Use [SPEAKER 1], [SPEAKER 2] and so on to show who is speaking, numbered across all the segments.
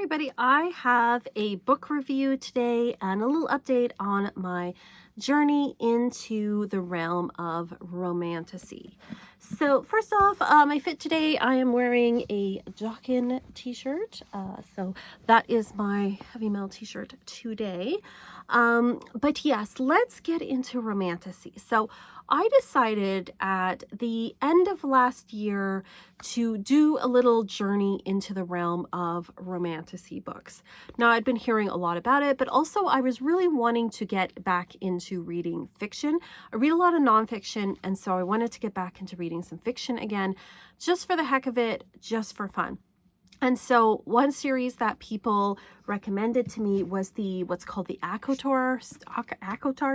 [SPEAKER 1] everybody. I have a book review today and a little update on my journey into the realm of romantasy. So first off, my fit today, I am wearing a Jockin t-shirt. So that is my heavy metal t-shirt today. But yes, let's get into romantasy. So I decided at the end of last year to do a little journey into the realm of romantasy books. Now, I'd been hearing a lot about it, but also I was really wanting to get back into reading fiction. I read a lot of nonfiction, and so I wanted to get back into reading some fiction again, just for the heck of it, just for fun. And so one series that people recommended to me was what's called the ACOTAR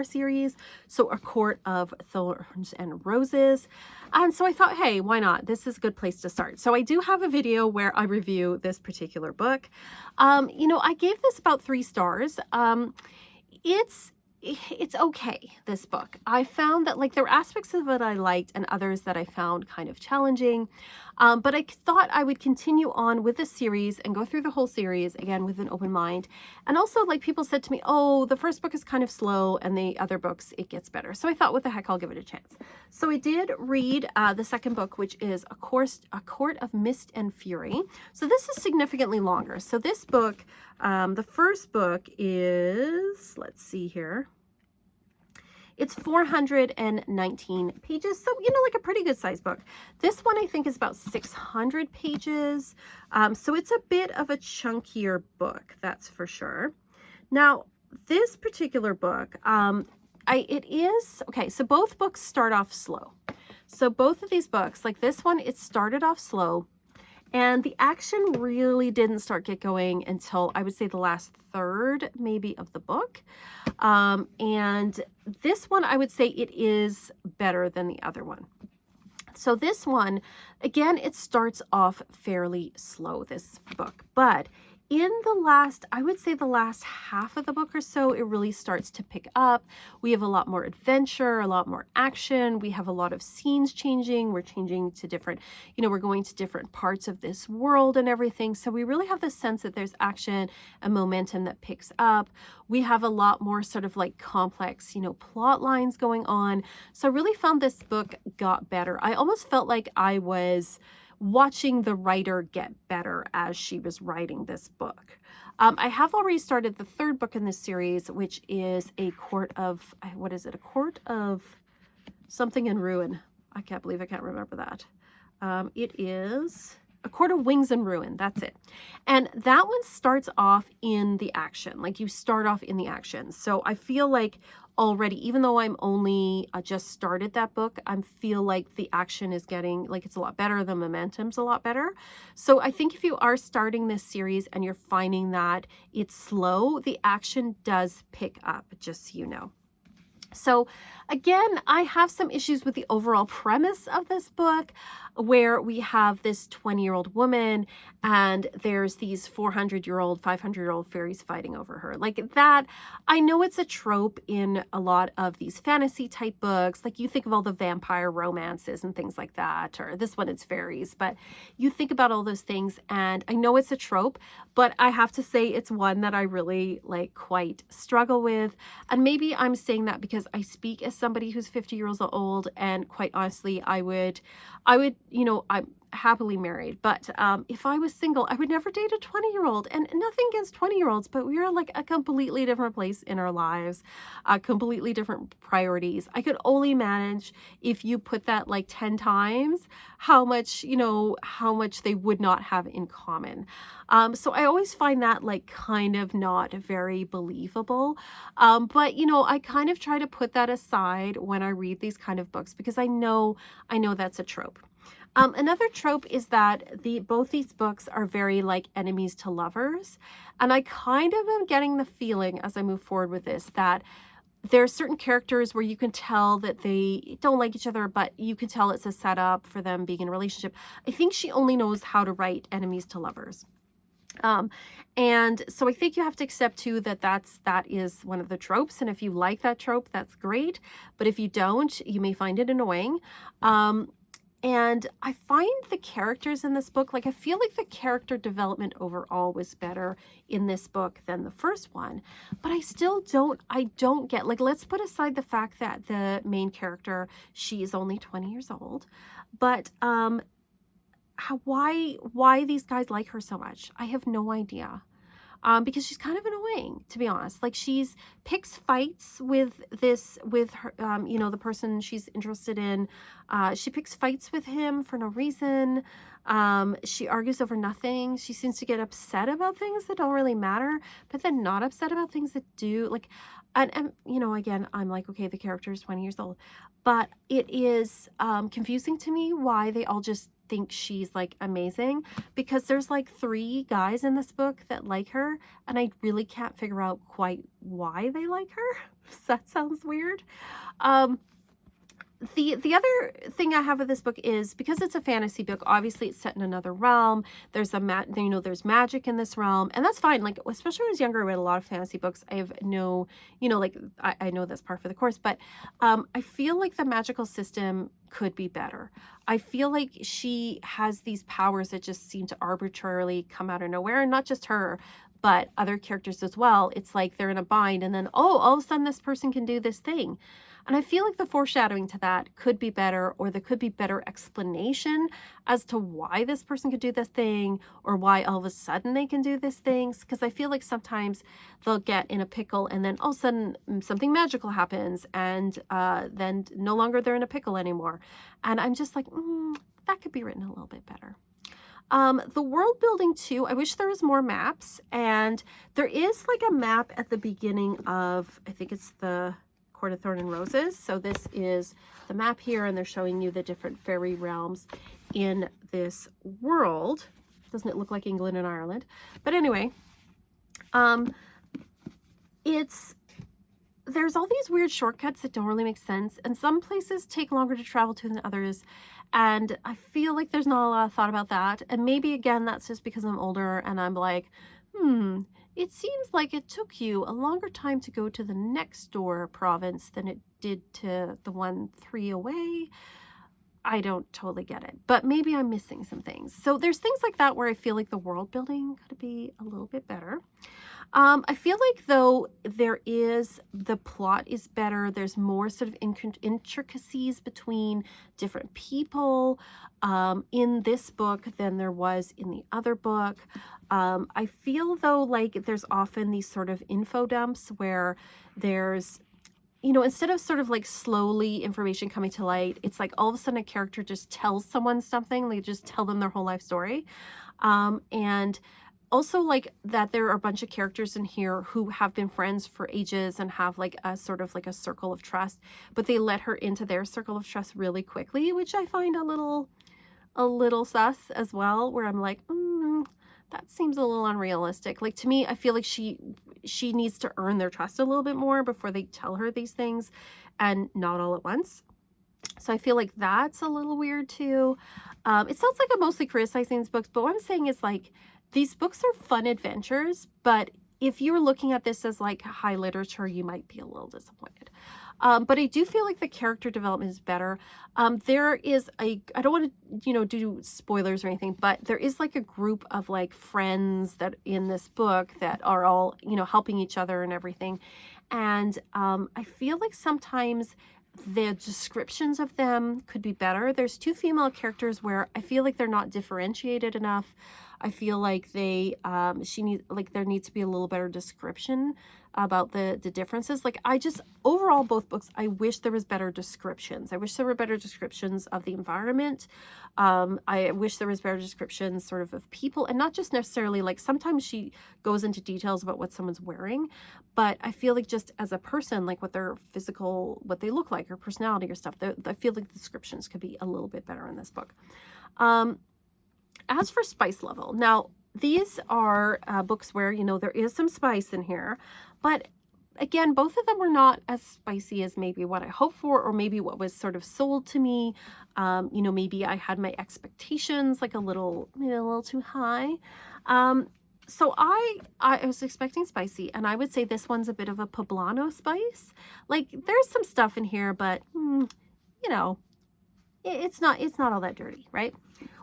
[SPEAKER 1] series. So A Court of Thorns and Roses. And so I thought, hey, why not? This is a good place to start. So I do have a video where I review this particular book. I gave this about 3 stars. It's okay, this book. I found that there were aspects of it I liked and others that I found kind of challenging. But I thought I would continue on with this series and go through the whole series again with an open mind. And also, people said to me, oh, the first book is kind of slow and the other books, it gets better. So I thought, what the heck, I'll give it a chance. So I did read the second book, which is A Court of Mist and Fury. So this is significantly longer. So this book, the first book is, let's see here. It's 419 pages, so, a pretty good size book. This one, I think, is about 600 pages, so it's a bit of a chunkier book, that's for sure. Now, this particular book, okay, so both books start off slow. So both of these books, like this one, it started off slow, and the action really didn't get going until, I would say, the last third, maybe, of the book. And this one, I would say it is better than the other one. So this one, again, it starts off fairly slow, this book. But in I would say the last half of the book or so, it really starts to pick up. We have a lot more adventure, a lot more action. We have a lot of scenes changing. We're changing to different, we're going to different parts of this world and everything. So we really have the sense that there's action and momentum that picks up. We have a lot more sort of complex, plot lines going on. So I really found this book got better. I almost felt like I was watching the writer get better as she was writing this book. I have already started the third book in this series, which is A Court of, what is it? A Court of something in Ruin. I can't believe I can't remember that. It is A Court of Wings and Ruin. That's it. And that one starts off in the action. You start off in the action. So I feel like already, even though I'm only just started that book, I feel like the action is getting, it's a lot better. The momentum's a lot better. So I think if you are starting this series and you're finding that it's slow, the action does pick up, just so you know. So again, I have some issues with the overall premise of this book, where we have this 20-year-old woman and there's these 400-year-old, 500-year-old fairies fighting over her. That, I know it's a trope in a lot of these fantasy type books. You think of all the vampire romances and things like that, or this one, it's fairies, but you think about all those things, and I know it's a trope, but I have to say it's one that I really quite struggle with. And maybe I'm saying that because I speak as somebody who's 50 years old, and quite honestly, I would, I'm happily married, but if I was single, I would never date a 20-year-old, and nothing against 20-year-olds, but we are a completely different place in our lives, completely different priorities. I could only manage if you put that 10 times how much they would not have in common. So I always find that kind of not very believable. But I kind of try to put that aside when I read these kind of books, because I know that's a trope. Another trope is that both these books are very enemies to lovers. And I kind of am getting the feeling as I move forward with this that there are certain characters where you can tell that they don't like each other, but you can tell it's a setup for them being in a relationship. I think she only knows how to write enemies to lovers. And so I think you have to accept too that is one of the tropes. And if you like that trope, that's great. But if you don't, you may find it annoying. And I find the characters in this book, like I feel like the character development overall was better in this book than the first one. But I don't get, like, let's put aside the fact that the main character, she is only 20 years old. But why these guys like her so much? I have no idea. Because she's kind of annoying, to be honest. Like, she's picks fights with her, the person she's interested in. She picks fights with him for no reason. She argues over nothing. She seems to get upset about things that don't really matter, but then not upset about things that do. Like, and again, I'm like, okay, the character is 20 years old, but it is confusing to me why they all just think she's like amazing, because there's like 3 guys in this book that like her, and I really can't figure out quite why they like her. That sounds weird. The other thing I have with this book is, because it's a fantasy book, obviously it's set in another realm. There's there's magic in this realm, and that's fine. Like, especially when I was younger, I read a lot of fantasy books. I have no, like, I know that's par for the course, but I feel like the magical system could be better. I feel like she has these powers that just seem to arbitrarily come out of nowhere, and not just her, but other characters as well. It's like they're in a bind, and then, oh, all of a sudden this person can do this thing. And I feel like the foreshadowing to that could be better, or there could be better explanation as to why this person could do this thing, or why all of a sudden they can do these things. Because I feel like sometimes they'll get in a pickle, and then all of a sudden something magical happens, and then no longer they're in a pickle anymore. And I'm just like, that could be written a little bit better. The world building too, I wish there was more maps, and there is like a map at the beginning of, I think it's the Court of Thorn and Roses. So this is the map here, and they're showing you the different fairy realms in this world. Doesn't it look like England and Ireland? But anyway, there's all these weird shortcuts that don't really make sense, and some places take longer to travel to than others, and I feel like there's not a lot of thought about that. And maybe again that's just because I'm older and I'm like, it seems like it took you a longer time to go to the next door province than it did to the one 3 away. I don't totally get it, but maybe I'm missing some things. So there's things like that where I feel like the world building could be a little bit better. I feel like, though, the plot is better. There's more sort of intricacies between different people in this book than there was in the other book. I feel, though, like there's often these sort of info dumps where there's, instead of sort of like slowly information coming to light, it's like all of a sudden a character just tells someone something, they just tell them their whole life story. And also, like, that there are a bunch of characters in here who have been friends for ages and have like a sort of like a circle of trust, but they let her into their circle of trust really quickly, which I find a little sus as well, where I'm like, that seems a little unrealistic. Like, to me, I feel like she needs to earn their trust a little bit more before they tell her these things, and not all at once. So I feel like that's a little weird too. It sounds like I'm mostly criticizing these books, but what I'm saying is, like, these books are fun adventures, but if you're looking at this as like high literature, you might be a little disappointed. But I do feel like the character development is better. There is I don't want to, do spoilers or anything, but there is like a group of like friends that in this book that are all, helping each other and everything. And I feel like sometimes the descriptions of them could be better. There's 2 female characters where I feel like they're not differentiated enough. I feel like there needs to be a little better description about the differences. Like, overall, both books, I wish there was better descriptions. I wish there were better descriptions of the environment. I wish there was better descriptions sort of people, and not just necessarily, like, sometimes she goes into details about what someone's wearing, but I feel like just as a person, like what they look like, or personality or stuff, I feel like the descriptions could be a little bit better in this book. As for spice level, now these are books where, there is some spice in here, but again, both of them were not as spicy as maybe what I hoped for, or maybe what was sort of sold to me. Maybe I had my expectations like maybe a little too high. So I was expecting spicy, and I would say this one's a bit of a poblano spice. Like, there's some stuff in here, but it's not all that dirty, right?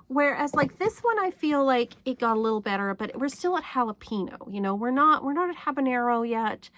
[SPEAKER 1] Whereas like this one, I feel like it got a little better, but we're still at jalapeno, you know, we're not at habanero yet.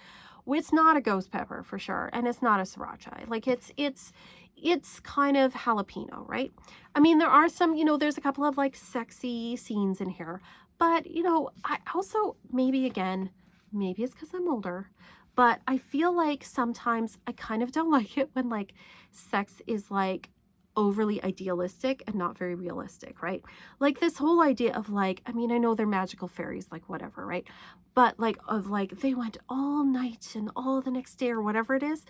[SPEAKER 1] It's not a ghost pepper for sure, and it's not a sriracha. Like it's kind of jalapeno, right? I mean, there are some, you know, there's a couple of like sexy scenes in here, but you know, I also, maybe again, maybe it's because I'm older, but I feel like sometimes I kind of don't like it when like sex is like overly idealistic and not very realistic, right? Like this whole idea of like, I mean, I know they're magical fairies, like whatever, right? But like of like they went all night and all the next day or whatever it is.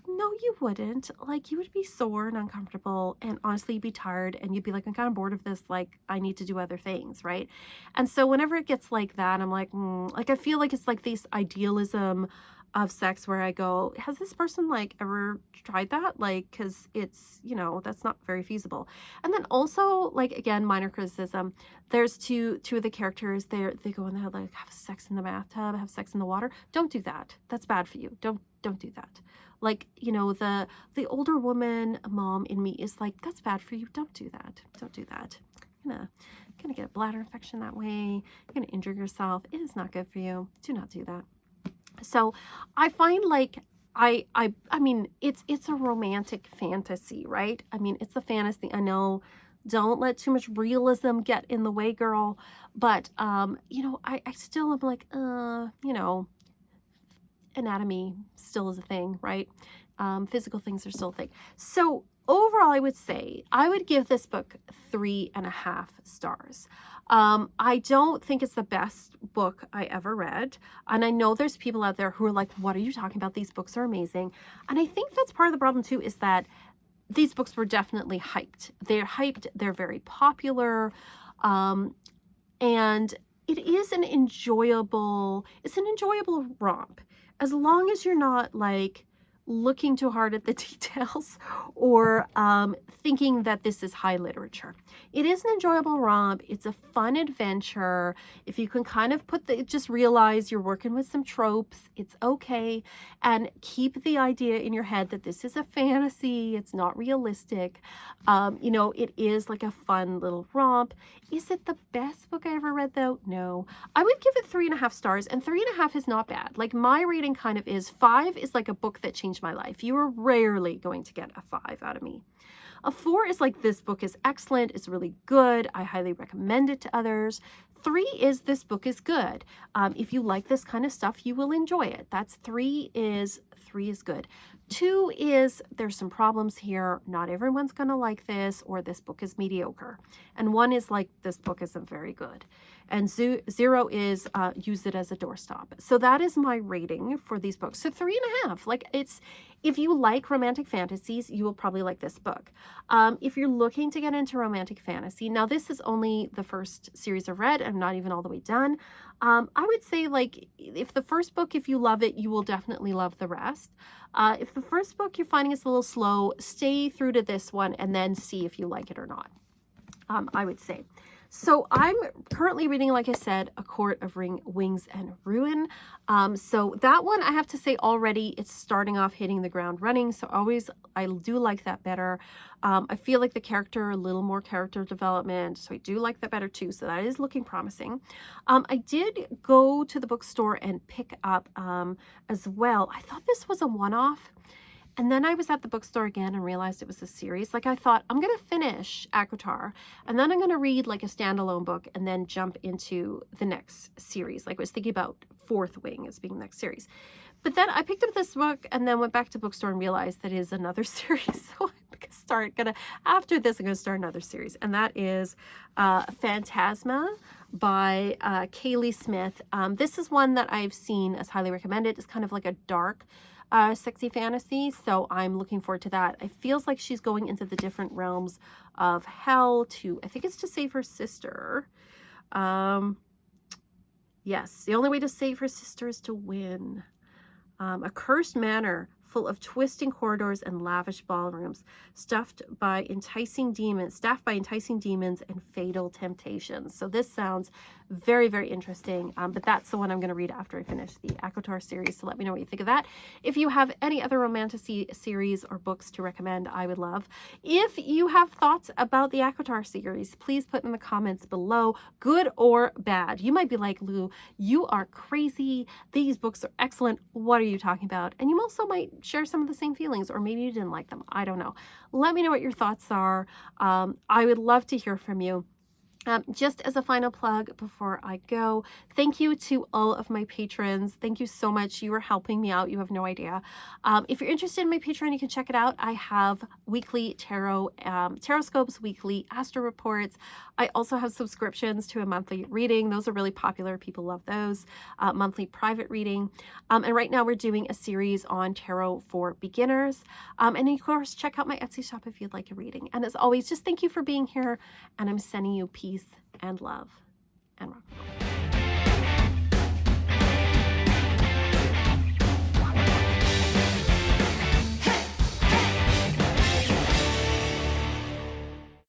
[SPEAKER 1] No, you wouldn't. Like you would be sore and uncomfortable and honestly you'd be tired and you'd be like, I'm kind of bored of this. Like I need to do other things, right? And so whenever it gets like that, I'm like, like I feel like it's like this idealism of sex where I go, has this person like ever tried that? Like, because it's, you know, that's not very feasible. And then also, like again, minor criticism. There's two of the characters there. They go and they like have sex in the bathtub, have sex in the water. Don't do that. That's bad for you. Don't do that. Like, you know, the older woman mom in me is like, that's bad for you. Don't do that. Don't do that. You're gonna get a bladder infection that way. You're gonna injure yourself. It is not good for you. Do not do that. So I find like I mean it's a romantic fantasy, right? I mean it's a fantasy. I know, don't let too much realism get in the way, girl. But you know, I still am like, you know, anatomy still is a thing, right? Physical things are still a thing. So overall, I would say I would give this book 3.5 stars. I don't think it's the best book I ever read. And I know there's people out there who are like, what are you talking about? These books are amazing. And I think that's part of the problem too, is that these books were definitely hyped. They're hyped. They're very popular. And it is an enjoyable romp. As long as you're not like looking too hard at the details or thinking that this is high literature. It is an enjoyable romp. It's a fun adventure. If you can kind of just realize you're working with some tropes, it's okay. And keep the idea in your head that this is a fantasy. It's not realistic. You know, it is like a fun little romp. Is it the best book I ever read though? No. I would give it 3.5 stars, and 3.5 is not bad. Like my rating kind of is 5 is like a book that changed my life. You are rarely going to get a 5 out of me. A 4 is like, this book is excellent. It's really good. I highly recommend it to others. 3 is, this book is good. If you like this kind of stuff, you will enjoy it. That's 3 is good. 2 is, there's some problems here. Not everyone's going to like this, or this book is mediocre. And 1 is like, this book isn't very good. And 0 is, use it as a doorstop. So that is my rating for these books. So 3.5, like it's, if you like romantic fantasies, you will probably like this book. If you're looking to get into romantic fantasy, now this is only the first series I've read. I'm not even all the way done. I would say like, if the first book, if you love it, you will definitely love the rest. If the first book you're finding is a little slow, stay through to this one and then see if you like it or not. I would say. So I'm currently reading, like I said, A Court of Wings and Ruin. So that one, I have to say already, it's starting off hitting the ground running. So I do like that better. I feel like the character, a little more character development. So I do like that better too. So that is looking promising. I did go to the bookstore and pick up as well. I thought this was a one-off. And then I was at the bookstore again and realized it was a series. Like I thought, I'm going to finish ACOTAR and then I'm going to read like a standalone book and then jump into the next series. Like I was thinking about Fourth Wing as being the next series. But then I picked up this book and then went back to the bookstore and realized that it is another series. So after this, I'm going to start another series. And that is Phantasma by Kaylee Smith. This is one that I've seen as highly recommended. It's kind of like a dark sexy fantasy, so I'm looking forward to that. It feels like she's going into the different realms of hell to, I think it's to save her sister. Yes, the only way to save her sister is to win. A cursed manor full of twisting corridors and lavish ballrooms, staffed by enticing demons and fatal temptations. So this sounds Very, very interesting. But that's the one I'm going to read after I finish the ACOTAR series. So let me know what you think of that. If you have any other Romantasy series or books to recommend, I would love. If you have thoughts about the ACOTAR series, please put in the comments below, good or bad. You might be like, Lou, you are crazy. These books are excellent. What are you talking about? And you also might share some of the same feelings, or maybe you didn't like them. I don't know. Let me know what your thoughts are. I would love to hear from you. Just as a final plug before I go, thank you to all of my patrons. Thank you so much. You are helping me out. You have no idea. If you're interested in my Patreon, you can check it out. I have weekly tarot, tarot scopes, weekly astro reports. I also have subscriptions to a monthly reading. Those are really popular. People love those. Monthly private reading. And right now we're doing a series on tarot for beginners. And of course, check out my Etsy shop if you'd like a reading. And as always, just thank you for being here. And I'm sending you peace and love and rock.